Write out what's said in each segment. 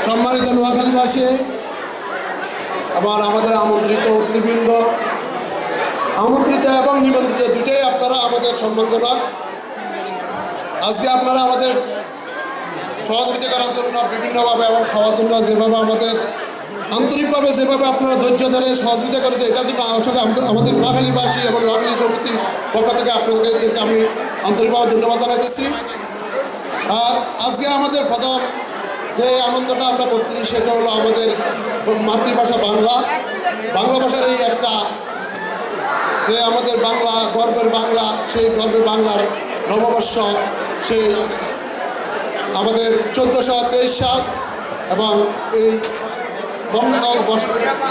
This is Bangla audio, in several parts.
সম্মানিত নোয়াখালীবাসী এবং আমাদের আমন্ত্রিত অতিথিবৃন্দ, আমন্ত্রিত এবং নিমন্ত্রিত দুটোই আপনারা আমাদের সম্মানজনক। আজকে আপনারা আমাদের সহযোগিতা করার জন্য বিভিন্নভাবে এবং খাওয়ার জন্য যেভাবে আমাদের আন্তরিকভাবে যেভাবে আপনারা ধৈর্য ধরে সহযোগিতা করেছে, এটার জন্য আসলে আমাদের নোয়াখালীবাসী এবং নোয়াখালী সমিতির পক্ষ থেকে আপনাদেরকে আমি আন্তরিকভাবে ধন্যবাদ জানাইতেছি। আর আজকে আমাদের প্রথম যে আনন্দটা আমরা করতেছি সেটা হলো আমাদের মাতৃভাষা বাংলা ভাষার এই একটা যে আমাদের বাংলা গর্বের বাংলা, সেই গর্বের বাংলার নববর্ষ, সেই আমাদের 1423 সাল এবং এই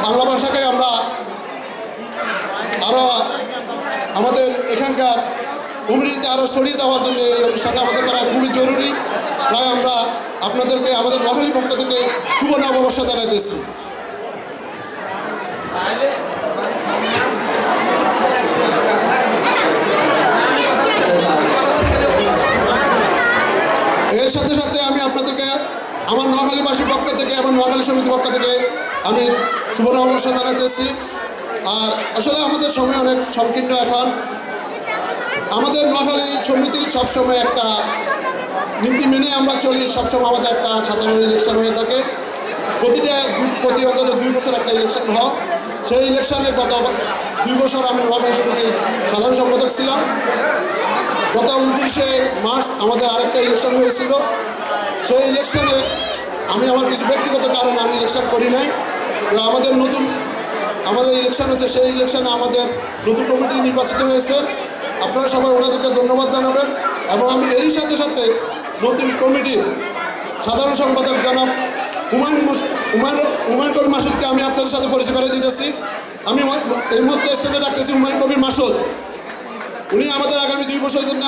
বাংলা ভাষাকে আমরা আরও আমাদের এখানকার কমিউনিটিতে আরও ছড়িয়ে দেওয়ার জন্য এই অনুষ্ঠানটা আমাদের করা খুবই জরুরি। তাই আমরা আপনাদেরকে আমাদের নোয়াখালী পক্ষ থেকে শুভ নববর্ষ জানাইতেছি। এর সাথে সাথে আমি আপনাদেরকে আমার নোয়াখালীবাসীর পক্ষ থেকে এবং নোয়াখালী সমিতির পক্ষ থেকে আমি শুভ নববর্ষ জানাইতেছি। আর আসলে আমাদের সময় অনেক সংকীর্ণ। এখন আমাদের নোয়াখালী সমিতির সবসময় একটা নীতি মেনে আমরা চলি। সবসময় আমাদের একটা সাধারণ ইলেকশন হয়ে থাকে, প্রতি অন্তত 2 বছর একটা ইলেকশন হয়। সেই ইলেকশনে গত 2 বছর আমি নোয়াখালী সমিতির সাধারণ সম্পাদক ছিলাম। গত 29শে মার্চ আমাদের আরেকটা ইলেকশন হয়েছিল। সেই ইলেকশনে আমি আমার কিছু ব্যক্তিগত কারণে আমি ইলেকশন করি নাই। আমাদের ইলেকশন হয়েছে, সেই ইলেকশনে আমাদের নতুন কমিটি নির্বাচিত হয়েছে। আপনারা সবাই ওনাদেরকে ধন্যবাদ জানাবেন। এবং আমি এরই সাথে সাথে নতুন কমিটির সাধারণ সম্পাদক জনাব হুমায়ুন কবির মাসুদকে আমি আপনাদের সাথে পরিচয় করে দিতেছি। আমি এই মুহূর্তে স্টেজে ডাকতেছি হুমায়ুন কবির মাসুদ। উনি আমাদের আগামী 2 বছরের জন্য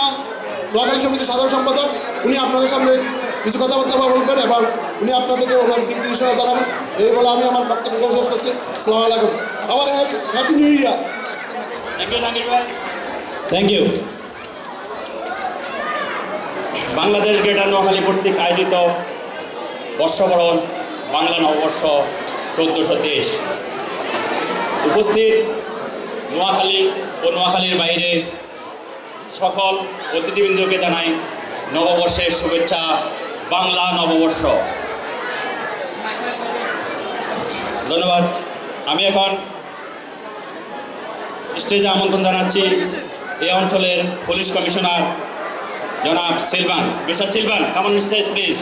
নোয়াখালী সমিতির সাধারণ সম্পাদক। উনি আপনাদের সামনে কিছু কথাবার্তা বলবেন এবং উনি আপনাদেরকে ওনার দিক নির্দেশনা জানাবেন। এই বলে আমি আমার বক্তব্য শেষ করছি। আসসালামু আলাইকুম। আবার happy new year. Thank you. Bangladesh greater Noakhali কর্তৃক আয়োজিত বর্ষবরণ বাংলা নববর্ষ 1423 উপস্থিত নোয়াখালী ও নোয়াখালীর বাইরে সকল অতিথিবৃন্দকে জানাই নববর্ষের শুভেচ্ছা। বাংলা নববর্ষ। ধন্যবাদ। আমি এখন স্টেজে আমন্ত্রণ জানাচ্ছি এই অঞ্চলের পুলিশ কমিশনার জনাব Sylvain, mister Sylvain, come on stage please.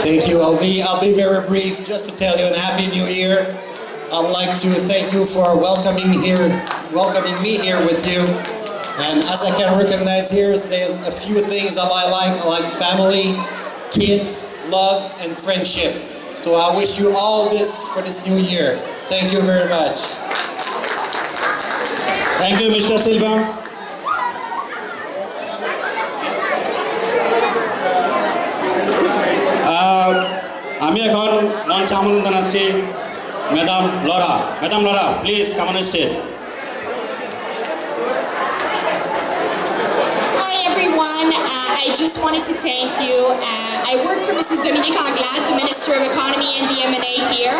Thank you. I'll be very brief. Just to tell you a happy new year. I'd like to thank you for welcoming me here with you. And as I can recognize here, there's a few things that I like. I like family, kids, love, and friendship. So I wish you all this for this new year. Thank you very much. Thank you mister Sylvain. আমি এখন মঞ্চে আমন্ত্রণ জানাচ্ছি madam Laura. Madam Laura, please come on stage. Hi everyone, I just wanted to thank you. I work for Mrs. Dominique Anglade, the Minister of Economy and the M&A here.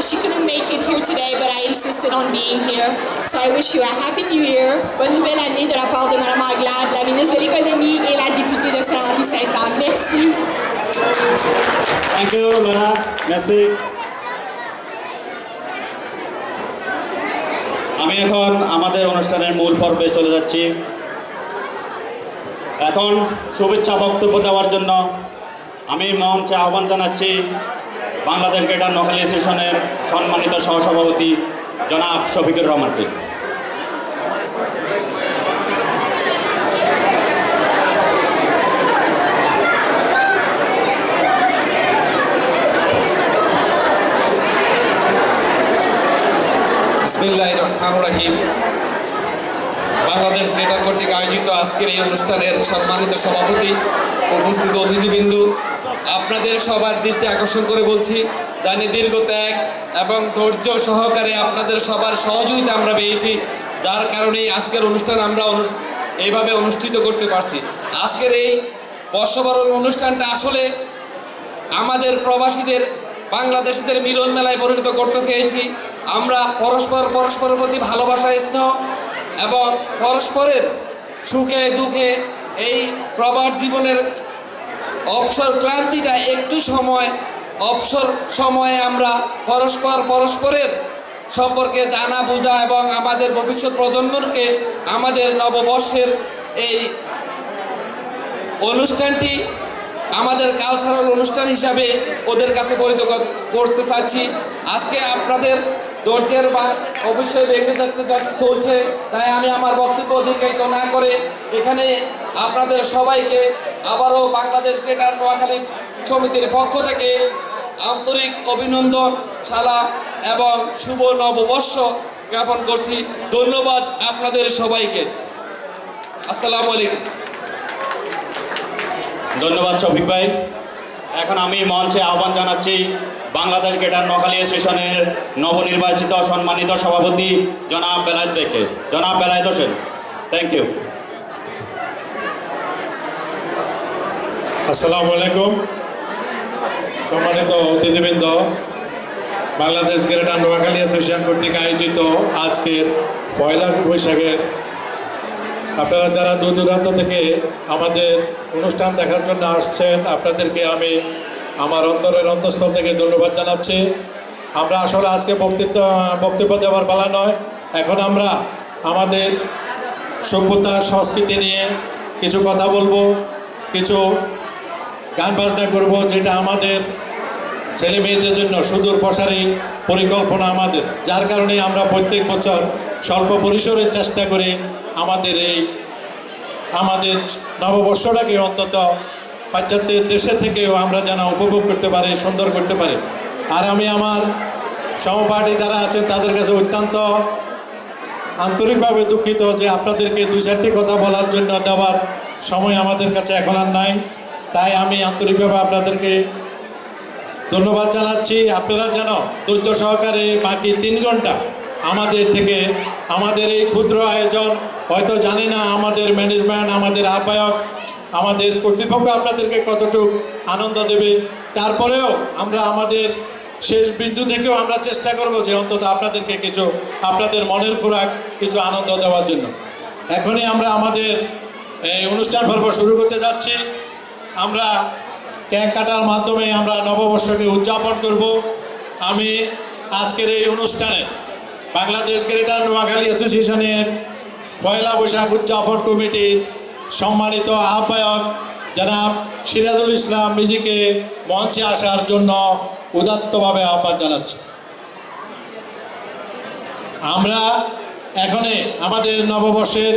She couldn't make it here today, but I insisted on being here. So I wish you a happy new year. Bonne nouvelle année de la part de Madame Anglade, la ministre de l'économie et la députée de Saint-Henri-Sainte-Anne. Merci. Thank you Laura, মেসি। আমি এখন আমাদের অনুষ্ঠানের মূল পর্বে চলে যাচ্ছি। এখন শুভেচ্ছা বক্তব্য দেওয়ার জন্য আমি মঞ্চে আহ্বান জানাচ্ছি বাংলাদেশ গ্রেটার নোয়াখালী অ্যাসোসিয়েশনের সম্মানিত সহসভাপতি জনাব শফিকুর রহমানকে। বিসমিল্লাহির রহমানির রহিম। বাংলাদেশ গ্রেটার কর্তৃক আয়োজিত আজকের এই অনুষ্ঠানের সম্মানিত সভাপতি, উপস্থিত অতিথিবৃন্দ, আপনাদের সবার দৃষ্টি আকর্ষণ করে বলছি, জানি দীর্ঘ ত্যাগ এবং ধৈর্য সহকারে আপনাদের সবার সহযোগিতা আমরা পেয়েছি, যার কারণেই আজকের অনুষ্ঠান আমরা এইভাবে অনুষ্ঠিত করতে পারছি। আজকের এই বর্ষবরণ অনুষ্ঠানটা আসলে আমাদের প্রবাসীদের বাংলাদেশিদের মিলন মেলায় পরিণত করতে চেয়েছি। আমরা পরস্পরের প্রতি ভালোবাসা, স্নেহ এবং পরস্পরের সুখে দুঃখে এই প্রবাস জীবনের অবসর ক্লান্তিটা একটু অবসর সময়ে আমরা পরস্পরের সম্পর্কে জানা বোঝা এবং আমাদের ভবিষ্যৎ প্রজন্মকে আমাদের নববর্ষের এই অনুষ্ঠানটি আমাদের কালচারাল অনুষ্ঠান হিসাবে ওদের কাছে পরিচিত করতে চাচ্ছি। আজকে আপনাদের ধৈর্যের বাঁধ অবশ্যই ভেঙে থাকতে চলছে, তাই আমি আমার বক্তব্য দীর্ঘায়িত না করে এখানে আপনাদের সবাইকে আবারও বাংলাদেশ গ্রেটার নোয়াখালী সমিতির পক্ষ থেকে আন্তরিক অভিনন্দন, সালাম এবং শুভ নববর্ষ জ্ঞাপন করছি। ধন্যবাদ আপনাদের সবাইকে। আসসালামু আলাইকুম। ধন্যবাদ শফিক ভাই। এখন আমি মঞ্চে আহ্বান জানাচ্ছি বাংলাদেশ গ্রেটার নোয়াখালী অ্যাসোসিয়েশনের নবনির্বাচিত সম্মানিত সভাপতি জনাব বেলায়েত ভাইকে। জনাব বেলায়েত হোসেন, থ্যাংক ইউ। আসসালামু আলাইকুম। সম্মানিত অতিথিবৃন্দ, বাংলাদেশ গ্রেটার নোয়াখালী অ্যাসোসিয়েশন কর্তৃক আয়োজিত আজকের পয়লা বৈশাখের আপনারা যারা দূর দূরান্ত থেকে আমাদের অনুষ্ঠান দেখার জন্য আসছেন, আপনাদেরকে আমি আমার অন্তরের অন্তঃস্থল থেকে ধন্যবাদ জানাচ্ছি। আমরা আসলে আজকে বক্তব্য দেওয়ার পালা নয়, এখন আমরা আমাদের সভ্যতা সংস্কৃতি নিয়ে কিছু কথা বলবো, কিছু গান বাজনা করব, যেটা আমাদের ছেলে মেয়েদের জন্য সুদূর প্রসারী পরিকল্পনা আমাদের, যার কারণে আমরা প্রত্যেক বছর স্বল্প পরিসরের চেষ্টা করি আমাদের নববর্ষটাকে অন্তত পাশ্চাত্যের দেশে থেকেও আমরা যেন উপভোগ করতে পারি, সুন্দর করতে পারি। আর আমি আমার সহপাঠী যারা আছেন তাদের কাছে অত্যন্ত আন্তরিকভাবে দুঃখিত যে আপনাদেরকে দুই চারটি কথা বলার জন্য দেওয়ার সময় আমাদের কাছে এখন আর নাই। তাই আমি আন্তরিকভাবে আপনাদেরকে ধন্যবাদ জানাচ্ছি। আপনারা যেন ধৈর্য সহকারে বাকি 3 ঘন্টা আমাদের থেকে আমাদের এই ক্ষুদ্র আয়োজন, হয়তো জানি না আমাদের ম্যানেজমেন্ট, আমাদের আহ্বায়ক, আমাদের কর্তৃপক্ষ আপনাদেরকে কতটুকু আনন্দ দেবে, তারপরেও আমরা আমাদের শেষ বিন্দু থেকেও আমরা চেষ্টা করব যে অন্তত আপনাদেরকে কিছু আপনাদের মনের খোরাক কিছু আনন্দ দেওয়ার জন্য। এখনই আমরা আমাদের এই অনুষ্ঠান পর্ব শুরু করতে যাচ্ছি। আমরা কেক কাটার মাধ্যমে আমরা নববর্ষকে উদযাপন করব। আমি আজকের এই অনুষ্ঠানে বাংলাদেশ গ্রেটার নোয়াখালী অ্যাসোসিয়েশনের পয়লা বৈশাখ উদযাপন কমিটির সম্মানিত আহ্বায়ক জনাব সিরাজুল ইসলাম মিজিকে মঞ্চে আসার জন্য উদাত্তভাবে আহ্বান জানাচ্ছি। আমরা এখনই আমাদের নববর্ষের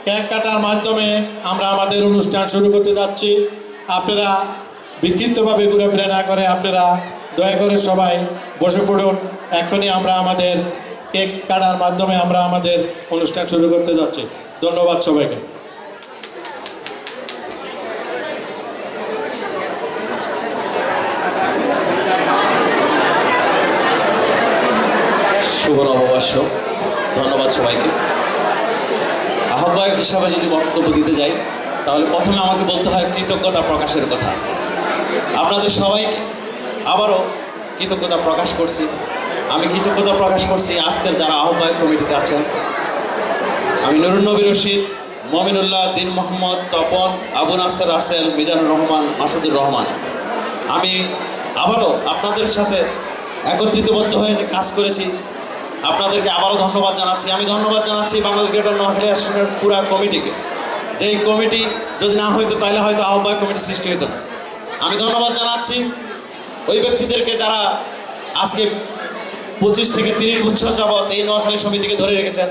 কেক কাটার মাধ্যমে আমরা আমাদের অনুষ্ঠান শুরু করতে যাচ্ছি। আপনারা বিক্ষিপ্তভাবে ঘুরেফিরে না করে আপনারা দয়া করে সবাই বসে পড়ুন। এখনই আমরা আমাদের কেক কাটার মাধ্যমে আমরা আমাদের অনুষ্ঠান শুরু করতে যাচ্ছি। ধন্যবাদ সবাইকে। শুভ নববর্ষ। ধন্যবাদ সবাইকে। আহ্বায়ক হিসাবে যদি বক্তব্য দিতে যাই তাহলে প্রথমে আমাকে বলতে হয় কৃতজ্ঞতা প্রকাশের কথা। আপনাদের সবাইকে আবারও কৃতজ্ঞতা প্রকাশ করছি। আমি কৃতজ্ঞতা প্রকাশ করছি আজকের যারা আহ্বায়ক কমিটিতে আছেন। আমি নুরুন নবী রশিদ, মমিনুল্লাহ, দিন মোহাম্মদ, তপন, আবু নাসের, রাসেল, মিজানুর রহমান, মাসুদুর রহমান। আমি আবারও আপনাদের সাথে একত্রিতবদ্ধ হয়ে যে কাজ করেছি, আপনাদেরকে আবারও ধন্যবাদ জানাচ্ছি। আমি ধন্যবাদ জানাচ্ছি বাংলাদেশ গ্রেটার নোয়াখালী অ্যাসোসিয়েশনের পুরা কমিটিকে। যেই কমিটি যদি না হইতো তাহলে হয়তো আহ্বায়ক কমিটি সৃষ্টি হতো না। আমি ধন্যবাদ জানাচ্ছি ওই ব্যক্তিদেরকে যারা আজকে 25 থেকে 30 বছর যাবৎ এই নোয়াখালী সমিতিকে ধরে রেখেছেন,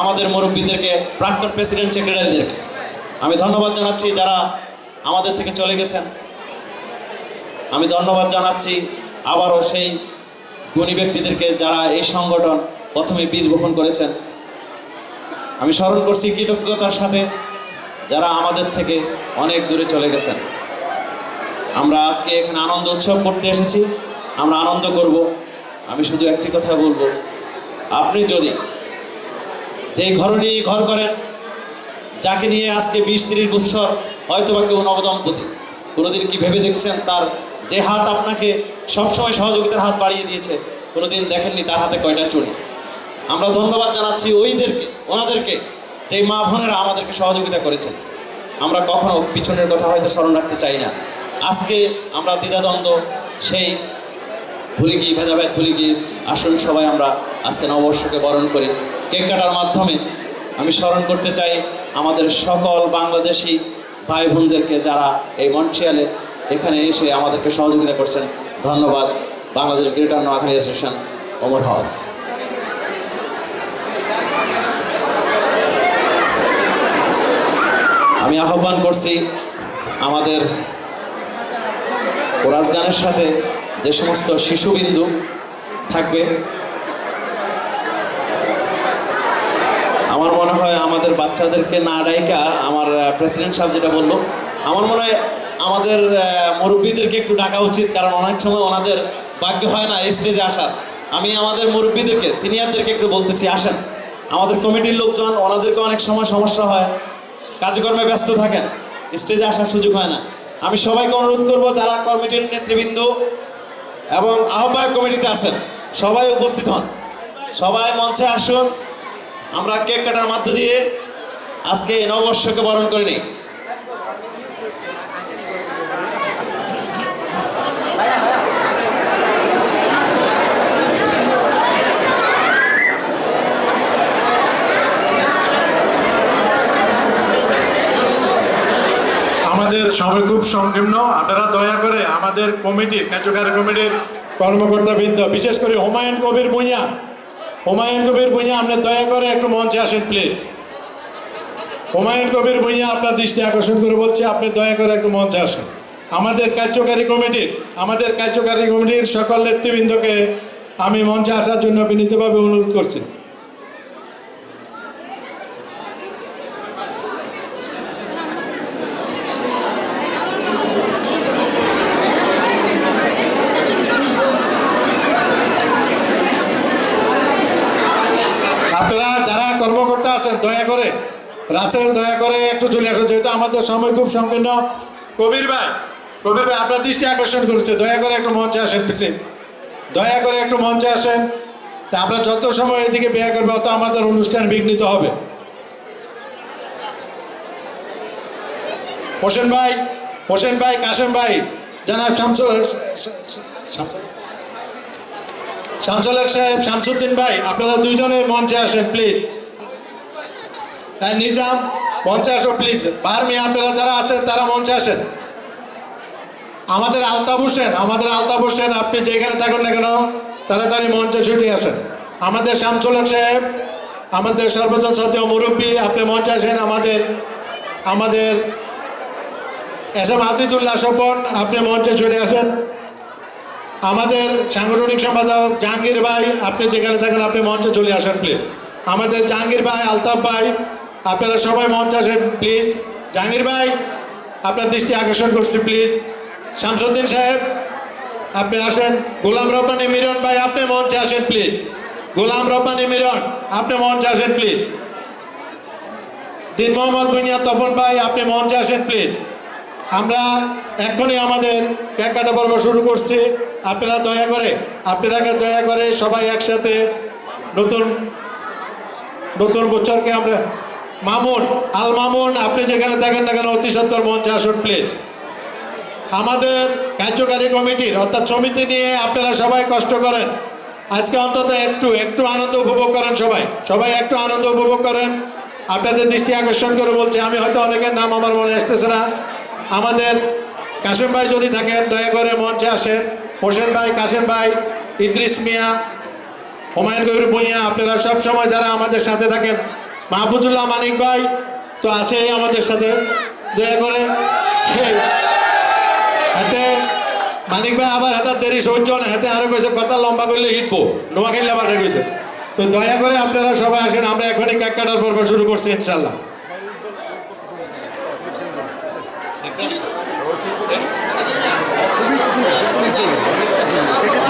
আমাদের মুরব্বীদেরকে, প্রাক্তন প্রেসিডেন্ট, সেক্রেটারিদেরকে আমি ধন্যবাদ জানাচ্ছি। যারা আমাদের থেকে চলে গেছেন আমি ধন্যবাদ জানাচ্ছি। আবারও সেই গুণী ব্যক্তিদেরকে যারা এই সংগঠন প্রথমে বীজ বপন করেছেন। আমি স্মরণ করছি কৃতজ্ঞতার সাথে যারা আমাদের থেকে অনেক দূরে চলে গেছেন। আমরা আজকে এখানে আনন্দ উৎসব করতে এসেছি, আমরা আনন্দ করব। আমি শুধু একটি কথা বলবো, আপনি যদি যেই ঘর নিয়ে ঘর করেন, যাকে নিয়ে আজকে 20-30 বছর হয়তো বা কেউ নবদম্পতি, কোনোদিন কি ভেবে দেখেছেন তার যে হাত আপনাকে সবসময় সহযোগিতার হাত বাড়িয়ে দিয়েছে, কোনোদিন দেখেননি তার হাতে কয়টা চুড়ি? আমরা ধন্যবাদ জানাচ্ছি ওনাদেরকে, যে মা বোনেরা আমাদেরকে সহযোগিতা করেছেন। আমরা কখনো পিছনের কথা হয়তো স্মরণ রাখতে চাই না। আজকে আমরা দ্বিধাদ্বন্দ্ব সেই ভুলে গিয়ে, ভেদাভেদ ভুলে গিয়ে আসুন সবাই আমরা আজকে নববর্ষকে বরণ করি। কেক কাটার মাধ্যমে আমি স্মরণ করতে চাই আমাদের সকল বাংলাদেশি ভাই বোনদেরকে যারা এই মন্ট্রিয়ালে এখানে এসে আমাদেরকে সহযোগিতা করছেন। ধন্যবাদ। বাংলাদেশ গ্রেটার নোয়াখালী অ্যাসোসিয়েশন, ওমর হক। আমি আহ্বান করছি আমাদের কোরাস গানের সাথে যে সমস্ত শিশুবিন্দু থাকবে, আমার মনে হয় আমাদের বাচ্চাদেরকে না ডাইকা, আমার প্রেসিডেন্ট সাহেব যেটা বললো, আমার মনে হয় আমাদের মুরব্বীদেরকে একটু ডাকা উচিত, কারণ অনেক সময় ওনাদের ভাগ্য হয় না এই স্টেজে আসার। আমি আমাদের মুরব্বীদেরকে, সিনিয়রদেরকে একটু বলতেছি, আসেন। আমাদের কমিটির লোকজন, ওনাদেরকে অনেক সময় সমস্যা হয়, কাজকর্মে ব্যস্ত থাকেন, স্টেজে আসার সুযোগ হয় না। আমি সবাইকে অনুরোধ করব, যারা কমিটির নেতৃবৃন্দ এবং আহ্বায়ক কমিটিতে আছেন সবাই উপস্থিত হন, সবাই মঞ্চে আসুন। আমরা কেক কাটার মধ্য দিয়ে আজকে এই নববর্ষকে বরণ করে নিই। আমাদের সময় খুব সংকীর্ণ, আপনারা দয়া করে আমাদের কমিটির, কার্যকারী কমিটির কর্মকর্তাবৃন্দ, বিশেষ করে হুমায়ুন কবির ভূঁইয়া, আপনি দয়া করে একটু মঞ্চে আসেন প্লিজ। হুমায়ুন কবির ভূঁইয়া, আপনার দৃষ্টি আকর্ষণ করে বলছি, আপনি দয়া করে একটু মঞ্চে আসেন। আমাদের কার্যকারী কমিটির সকল নেতৃবৃন্দকে আমি মঞ্চে আসার জন্য বিনীতভাবে অনুরোধ করছি। আপনারা যারা কর্মকর্তা আছেন দয়া করে, রাসেল দয়া করে একটু চলে আসুন, যেহেতু আমাদের সময় খুব সংকীর্ণ। কবির ভাই আপনার দৃষ্টি আকর্ষণ করেছে, দয়া করে একটু মঞ্চে আসেন প্লিজ, দয়া করে একটু মঞ্চে আসেন। তা আমরা যত সময় এদিকে ব্যয় করবো তত আমাদের অনুষ্ঠান বিঘ্নিত হবে। হোসেন ভাই, কাশেম ভাই, জানাব শামসুল হক সাহেব, শামসুদ্দিন ভাই, আপনারা দুইজনে মঞ্চে আসেন প্লিজ। নিজাম মঞ্চে আসো প্লিজ। বাহারমি, আপনারা যারা আছেন তারা মঞ্চে আসেন। আমাদের আলতাফ হোসেন, আপনি যেখানে থাকুন না কেন তাড়াতাড়ি মঞ্চে ছুটে আসেন। আমাদের শামসুল হক সাহেব, আমাদের সর্বজন শ্রদ্ধেয় মুরব্বী, আপনি মঞ্চে আসেন। আমাদের এস এম আজিজুল্লাহ স্বপন, আপনি মঞ্চে ছুটে আসেন। আমাদের সাংগঠনিক সম্পাদক জাহাঙ্গীর ভাই, আপনি যেখানে থাকেন আপনি মঞ্চে চলে আসেন প্লিজ। আমাদের জাহাঙ্গীর ভাই, আলতাফ ভাই, আপনারা সবাই মঞ্চে আসেন প্লিজ। জাহাঙ্গীর ভাই, আপনার দৃষ্টি আকর্ষণ করছি প্লিজ। শামসুদ্দিন সাহেব, আপনি আসেন। গোলাম রব্বানী মিরন ভাই, আপনি মঞ্চে আসেন প্লিজ। গোলাম রব্বানী মিরন, আপনি মঞ্চে আসেন প্লিজ। দিন মোহাম্মদ বুনিয়া তপন ভাই, আপনি মঞ্চে আসেন প্লিজ। আমরা এখনই আমাদের কেক কাটা পর্ব শুরু করছি। আপনারা দয়া করে সবাই একসাথে নতুন বছরকে আমরা মামুন, আপনি যেখানে থাকেন না কেন অতি সত্বর মঞ্চে আসুন প্লিজ। আমাদের কার্যকারী কমিটির অর্থাৎ সমিতি নিয়ে আপনারা সবাই কষ্ট করেন, আজকে অন্তত একটু আনন্দ উপভোগ করেন। সবাই একটু আনন্দ উপভোগ করেন। আপনাদের দৃষ্টি আকর্ষণ করে বলছি, আমি হয়তো অনেকের নাম আমার মনে আসতেছে না। আমাদের কাশেম ভাই যদি থাকেন দয়া করে মঞ্চে আসেন। হোসেন ভাই, কাশেম ভাই, ইদ্রিস মিয়া, হুমায়ুন কবির ভূঁইয়া, আপনারা সব সময় যারা আমাদের সাথে থাকেন। মাহফুজুল্লাহ মানিক ভাই তো আছেই আমাদের সাথে, দয়া করে। হাতে মানিক ভাই আবার হাতার দেরি সহ্য না, হাতে আরো কইছে কথা লম্বা করলে হিটবো, নোয়াখালী ভাষা কইছে। তো দয়া করে আপনারা সবাই আসেন, আমরা এখনই কেক কাটার পর্ব শুরু করছি ইনশাল্লাহ। ঠিক আছে।